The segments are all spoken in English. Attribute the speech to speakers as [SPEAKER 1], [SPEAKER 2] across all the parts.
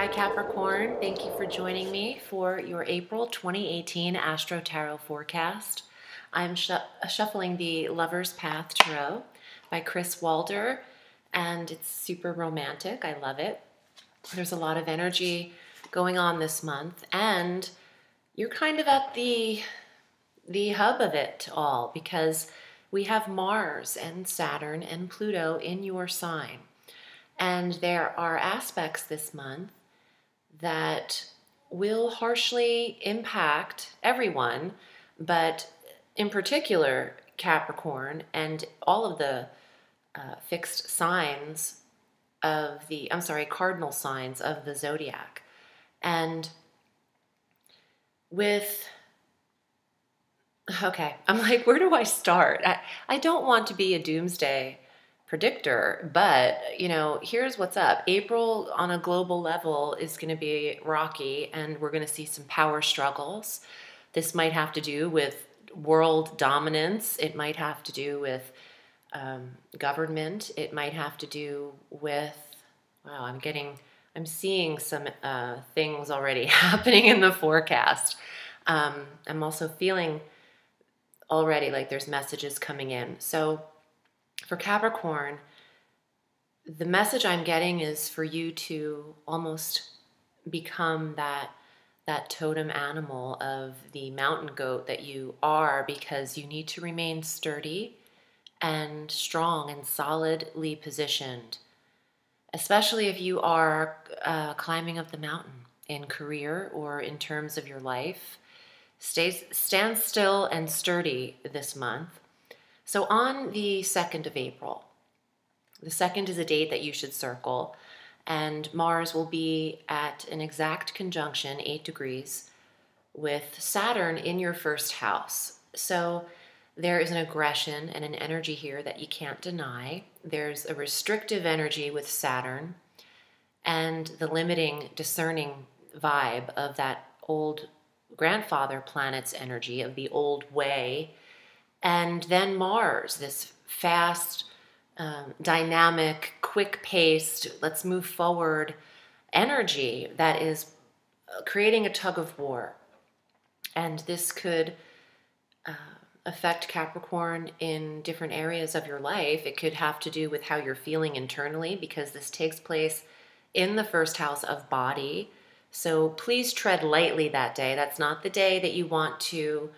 [SPEAKER 1] Hi Capricorn, thank you for joining me for your April 2018 Astro Tarot forecast. I'm shuffling the Lover's Path Tarot by Chris Walder, and it's super romantic. I love it. There's a lot of energy going on this month, and you're kind of at the hub of it all because we have Mars and Saturn and Pluto in your sign. And there are aspects this month that will harshly impact everyone, but in particular Capricorn and all of the fixed signs of the, cardinal signs of the zodiac. And I'm like, where do I start? I don't want to be a doomsday predictor, but here's what's up. April on a global level is going to be rocky, and we're going to see some power struggles. This might have to do with world dominance. It might have to do with government. It might have to do with, wow, I'm seeing some things already happening in the forecast. I'm also feeling already like there's messages coming in. So for Capricorn, the message I'm getting is for you to almost become that totem animal of the mountain goat that you are, because you need to remain sturdy and strong and solidly positioned, especially if you are climbing up the mountain in career or in terms of your life. Stand still and sturdy this month. So on the 2nd of April, the 2nd is a date that you should circle, and Mars will be at an exact conjunction, 8 degrees, with Saturn in your first house. So there is an aggression and an energy here that you can't deny. There's a restrictive energy with Saturn and the limiting, discerning vibe of that old grandfather planet's energy of the old way. And then Mars, this fast, dynamic, quick-paced, let's move forward energy that is creating a tug of war. And this could affect Capricorn in different areas of your life. It could have to do with how you're feeling internally, because this takes place in the first house of body. So please tread lightly that day. That's not the day that you want to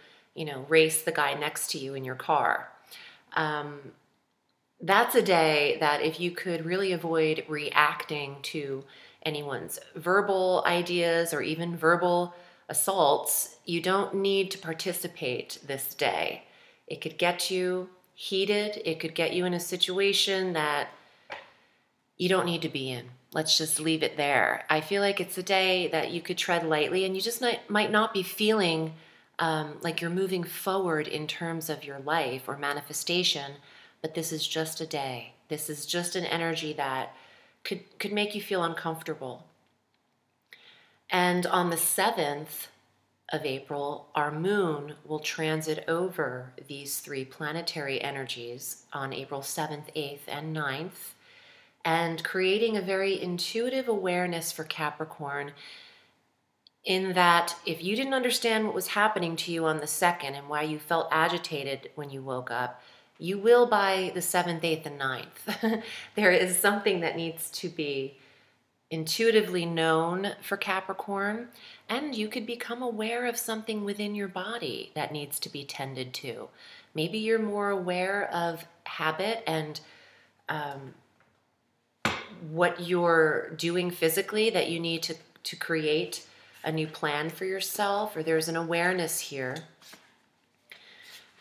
[SPEAKER 1] race the guy next to you in your car. That's a day that if you could really avoid reacting to anyone's verbal ideas or even verbal assaults, you don't need to participate this day. It could get you heated. It could get you in a situation that you don't need to be in. Let's just leave it there. I feel like it's a day that you could tread lightly, and you just might not be feeling like you're moving forward in terms of your life or manifestation, but this is just a day. This is just an energy that could make you feel uncomfortable. And on the 7th of April, our moon will transit over these 3 planetary energies on April 7th, 8th, and 9th, and creating a very intuitive awareness for Capricorn, in that if you didn't understand what was happening to you on the 2nd and why you felt agitated when you woke up, you will by the 7th, 8th, and 9th. There is something that needs to be intuitively known for Capricorn, and you could become aware of something within your body that needs to be tended to. Maybe you're more aware of habit and what you're doing physically that you need to create a new plan for yourself, or there's an awareness here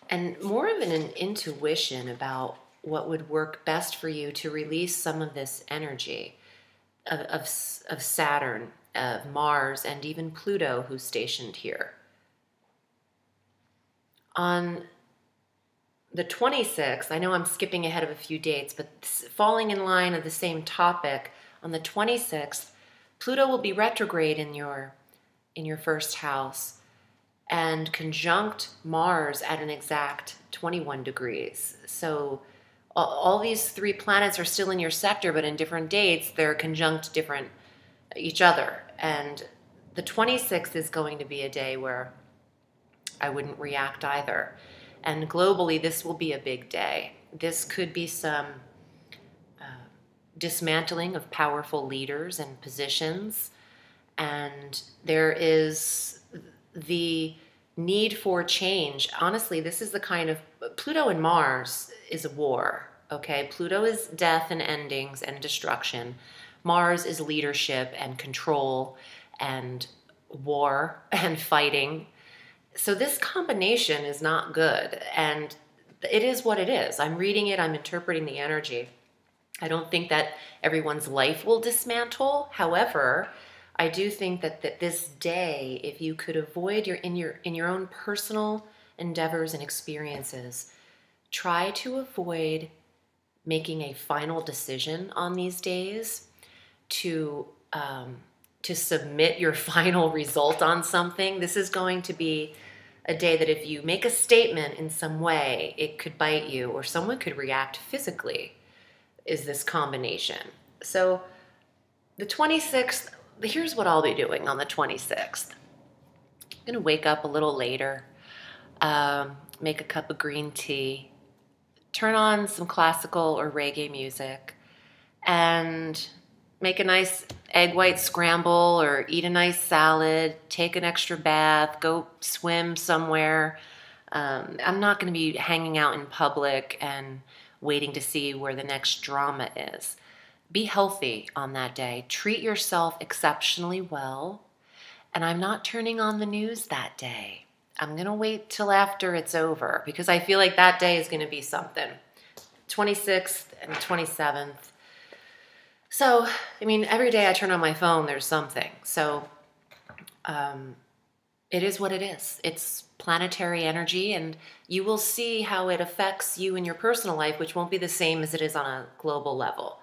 [SPEAKER 1] and more of an intuition about what would work best for you to release some of this energy of Saturn, of Mars, and even Pluto, who's stationed here. On the 26th, I know I'm skipping ahead of a few dates, but falling in line of the same topic, on the 26th, Pluto will be retrograde in your first house and conjunct Mars at an exact 21 degrees. So all these 3 planets are still in your sector, but in different dates, they're conjunct different each other. And the 26th is going to be a day where I wouldn't react either. And globally, this will be a big day. This could be some dismantling of powerful leaders and positions. And there is the need for change. Honestly, this is the kind of, Pluto and Mars is a war, okay? Pluto is death and endings and destruction. Mars is leadership and control and war and fighting. So this combination is not good, and it is what it is. I'm reading it, I'm interpreting the energy. I don't think that everyone's life will dismantle. However, I do think that this day, if you could avoid in your own personal endeavors and experiences, try to avoid making a final decision on these days to submit your final result on something. This is going to be a day that if you make a statement in some way, it could bite you or someone could react physically, is this combination. So the 26th, here's what I'll be doing on the 26th. I'm going to wake up a little later, make a cup of green tea, turn on some classical or reggae music, and make a nice egg white scramble or eat a nice salad, take an extra bath, go swim somewhere. I'm not going to be hanging out in public and waiting to see where the next drama is. Be healthy on that day. Treat yourself exceptionally well. And I'm not turning on the news that day. I'm going to wait till after it's over because I feel like that day is going to be something. 26th and 27th. So, I mean, every day I turn on my phone, there's something. So, it is what it is. It's planetary energy, and you will see how it affects you in your personal life, which won't be the same as it is on a global level.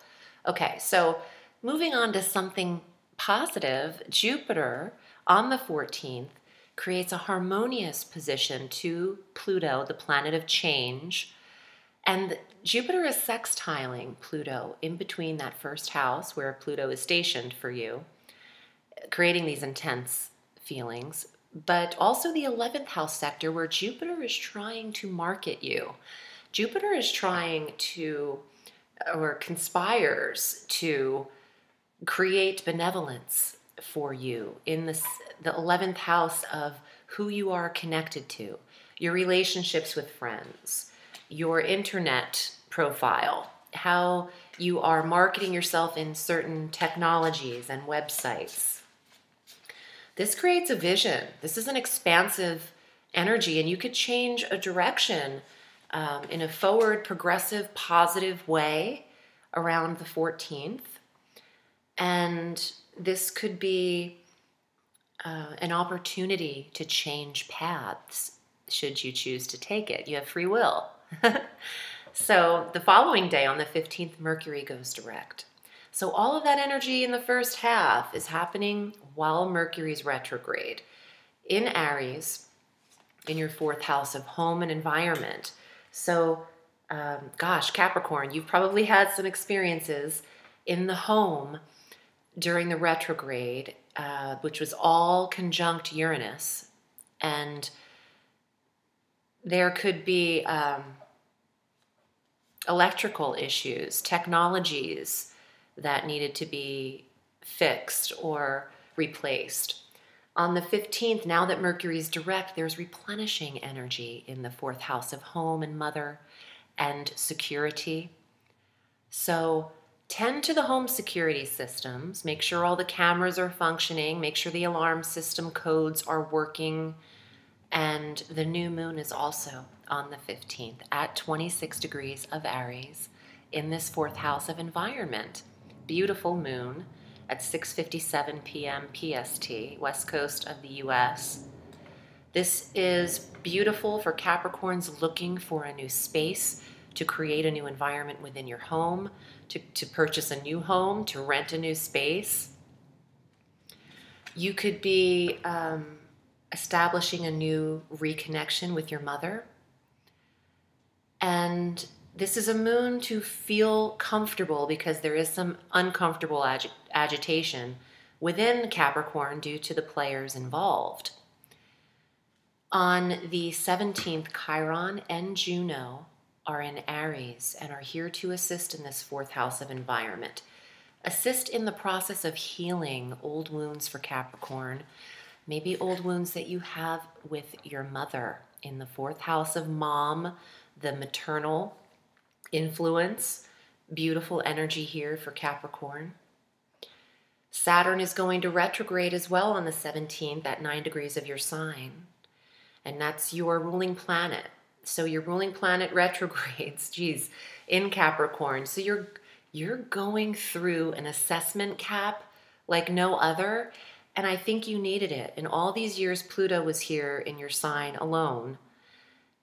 [SPEAKER 1] Okay, so moving on to something positive, Jupiter on the 14th creates a harmonious position to Pluto, the planet of change. And Jupiter is sextiling Pluto in between that first house where Pluto is stationed for you, creating these intense feelings, but also the 11th house sector where Jupiter is trying to market you. Jupiter is trying to, or conspires to create benevolence for you in the 11th house of who you are connected to, your relationships with friends, your internet profile, how you are marketing yourself in certain technologies and websites. This creates a vision. This is an expansive energy, and you could change a direction in a forward, progressive, positive way around the 14th. And this could be an opportunity to change paths should you choose to take it. You have free will. So the following day on the 15th, Mercury goes direct. So all of that energy in the first half is happening while Mercury's retrograde in Aries, in your 4th house of home and environment. So, gosh, Capricorn, you've probably had some experiences in the home during the retrograde, which was all conjunct Uranus. And there could be electrical issues, technologies that needed to be fixed or replaced. On the 15th, now that Mercury's direct, there's replenishing energy in the 4th house of home and mother and security. So tend to the home security systems. Make sure all the cameras are functioning. Make sure the alarm system codes are working. And the new moon is also on the 15th at 26 degrees of Aries in this 4th house of environment. Beautiful moon at 6:57 p.m. PST, west coast of the U.S. This is beautiful for Capricorns looking for a new space, to create a new environment within your home, to purchase a new home, to rent a new space. You could be establishing a new reconnection with your mother. And this is a moon to feel comfortable because there is some uncomfortable agitation within Capricorn due to the players involved. On the 17th, Chiron and Juno are in Aries and are here to assist in this fourth house of environment. Assist in the process of healing old wounds for Capricorn, maybe old wounds that you have with your mother. In the fourth house of mom, the maternal influence, beautiful energy here for Capricorn. Saturn is going to retrograde as well on the 17th at 9 degrees of your sign. And that's your ruling planet. So your ruling planet retrogrades, geez, in Capricorn. So you're going through an assessment cap like no other. And I think you needed it. In all these years, Pluto was here in your sign alone.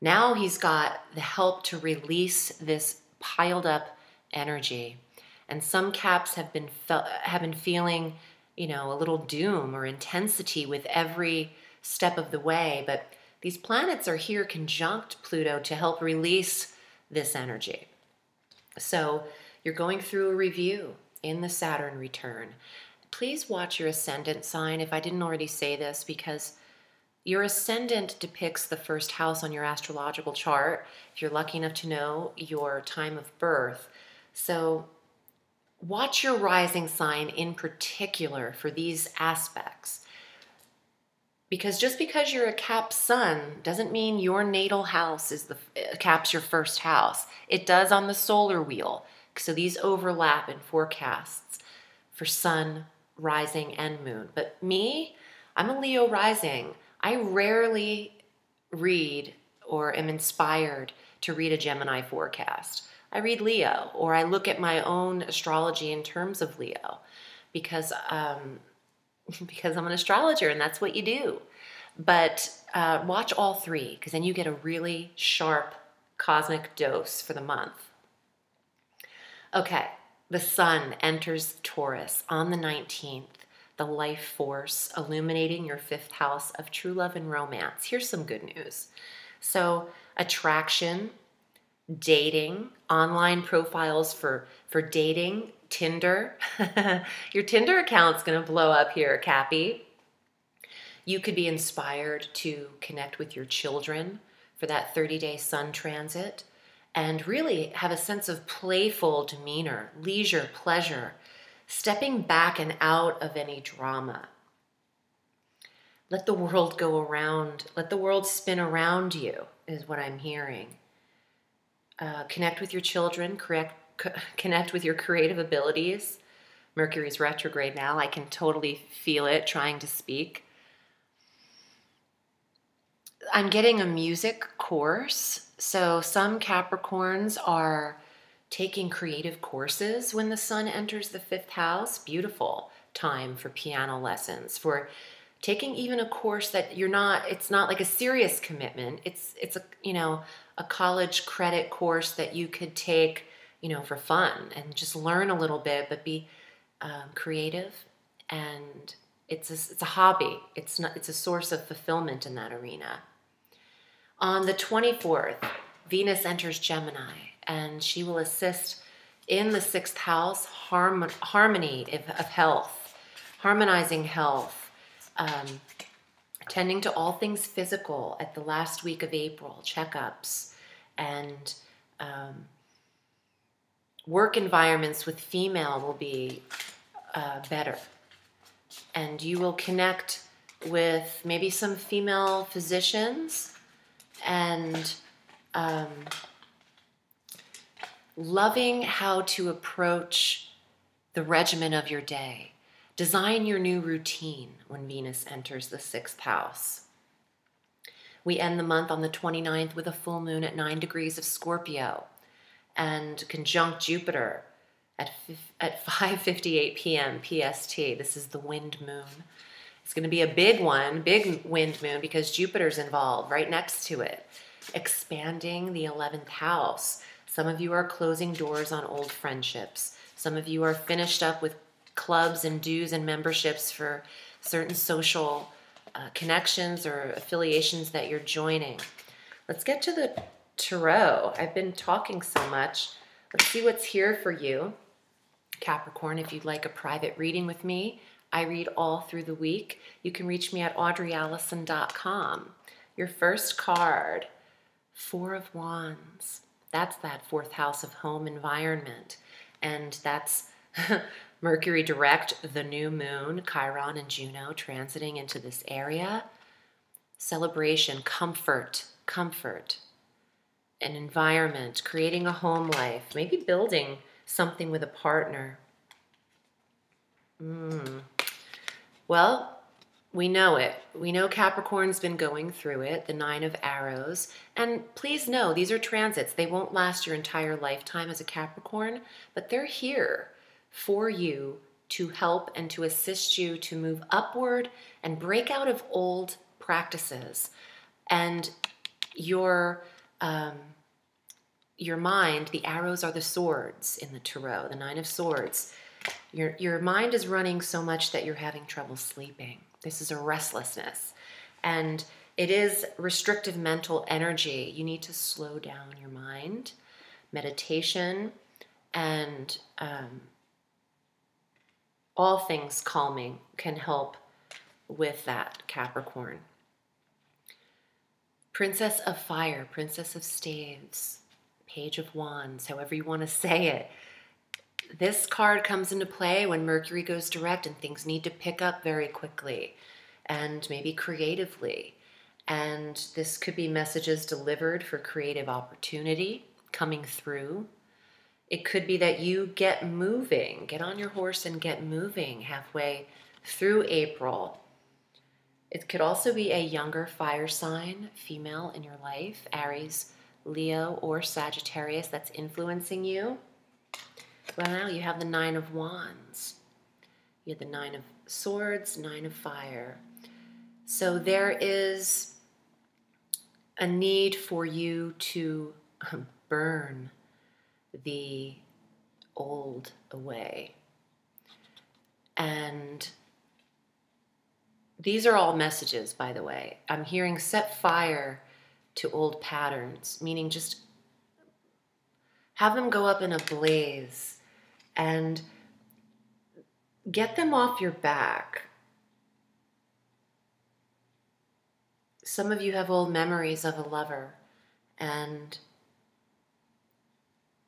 [SPEAKER 1] Now he's got the help to release this piled up energy. And some caps have been feeling, you know, a little doom or intensity with every step of the way. But these planets are here conjunct Pluto to help release this energy. So you're going through a review in the Saturn return. Please watch your ascendant sign, if I didn't already say this, because your ascendant depicts the first house on your astrological chart, if you're lucky enough to know your time of birth. So watch your rising sign in particular for these aspects. Because just because you're a Cap sun doesn't mean your natal house is Cap's your first house. It does on the solar wheel. So these overlap in forecasts for sun, rising, and moon. But me, I'm a Leo rising. I rarely read or am inspired to read a Gemini forecast. I read Leo, or I look at my own astrology in terms of Leo, because I'm an astrologer and that's what you do. But watch all three, because then you get a really sharp cosmic dose for the month. Okay, the sun enters Taurus on the 19th, the life force illuminating your fifth house of true love and romance. Here's some good news. So attraction, dating, online profiles for dating, Tinder. Your Tinder account's going to blow up here, Cappy. You could be inspired to connect with your children for that 30-day sun transit and really have a sense of playful demeanor, leisure, pleasure, stepping back and out of any drama. Let the world go around, let the world spin around you, is what I'm hearing. Connect with your children, connect with your creative abilities. Mercury's retrograde now. I can totally feel it trying to speak. I'm getting a music course. So some Capricorns are taking creative courses when the sun enters the fifth house. Beautiful time for piano lessons, for taking even a course that it's not like a serious commitment. It's a college credit course that you could take, for fun and just learn a little bit, but be creative. And it's a hobby. It's a source of fulfillment in that arena. On the 24th, Venus enters Gemini, and she will assist in the sixth house, harmony of health, harmonizing health, tending to all things physical at the last week of April, checkups, and work environments with female will be better. And you will connect with maybe some female physicians and loving how to approach the regimen of your day. Design your new routine when Venus enters the sixth house. We end the month on the 29th with a full moon at 9 degrees of Scorpio and conjunct Jupiter at 5:58 p.m. PST. This is the wind moon. It's going to be a big one, big wind moon, because Jupiter's involved right next to it, expanding the 11th house. Some of you are closing doors on old friendships. Some of you are finished up with clubs and dues and memberships for certain social connections or affiliations that you're joining. Let's get to the tarot. I've been talking so much. Let's see what's here for you, Capricorn. If you'd like a private reading with me, I read all through the week. You can reach me at audreyalison.com. Your first card, Four of Wands. That's that fourth house of home environment. And that's Mercury direct, the new moon, Chiron and Juno transiting into this area. Celebration, comfort, an environment, creating a home life, maybe building something with a partner. Well, we know it. We know Capricorn's been going through it, the Nine of Arrows. And please know, these are transits. They won't last your entire lifetime as a Capricorn, but they're here for you to help and to assist you to move upward and break out of old practices. And your mind, the arrows are the swords in the tarot, the Nine of Swords. Your mind is running so much that you're having trouble sleeping. This is a restlessness. And it is restrictive mental energy. You need to slow down your mind. Meditation and all things calming can help with that, Capricorn. Princess of Fire, Princess of Staves, Page of Wands, however you want to say it. This card comes into play when Mercury goes direct and things need to pick up very quickly and maybe creatively. And this could be messages delivered for creative opportunity coming through. It could be that you get moving, get on your horse and get moving halfway through April. It could also be a younger fire sign, female in your life, Aries, Leo, or Sagittarius that's influencing you. Well, now you have the Nine of Wands. You have the Nine of Swords, Nine of Fire. So there is a need for you to burn the old away. And these are all messages, by the way. I'm hearing set fire to old patterns, meaning just have them go up in a blaze and get them off your back. Some of you have old memories of a lover, and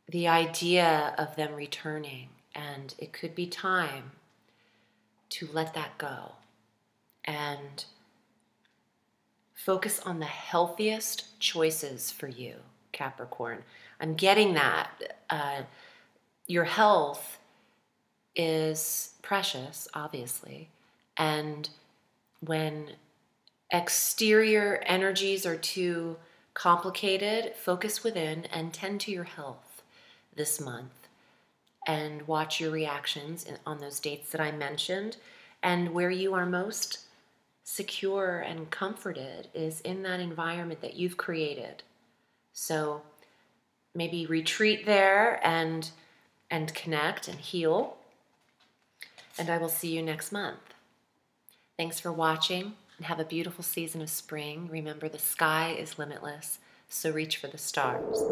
[SPEAKER 1] the idea of them returning, and it could be time to let that go and focus on the healthiest choices for you, Capricorn. I'm getting that. Your health is precious, obviously, and when exterior energies are too complicated, focus within and tend to your health this month and watch your reactions on those dates that I mentioned. And where you are most secure and comforted is in that environment that you've created. So maybe retreat there and connect and heal. And I will see you next month. Thanks for watching and have a beautiful season of spring. Remember, the sky is limitless, so reach for the stars.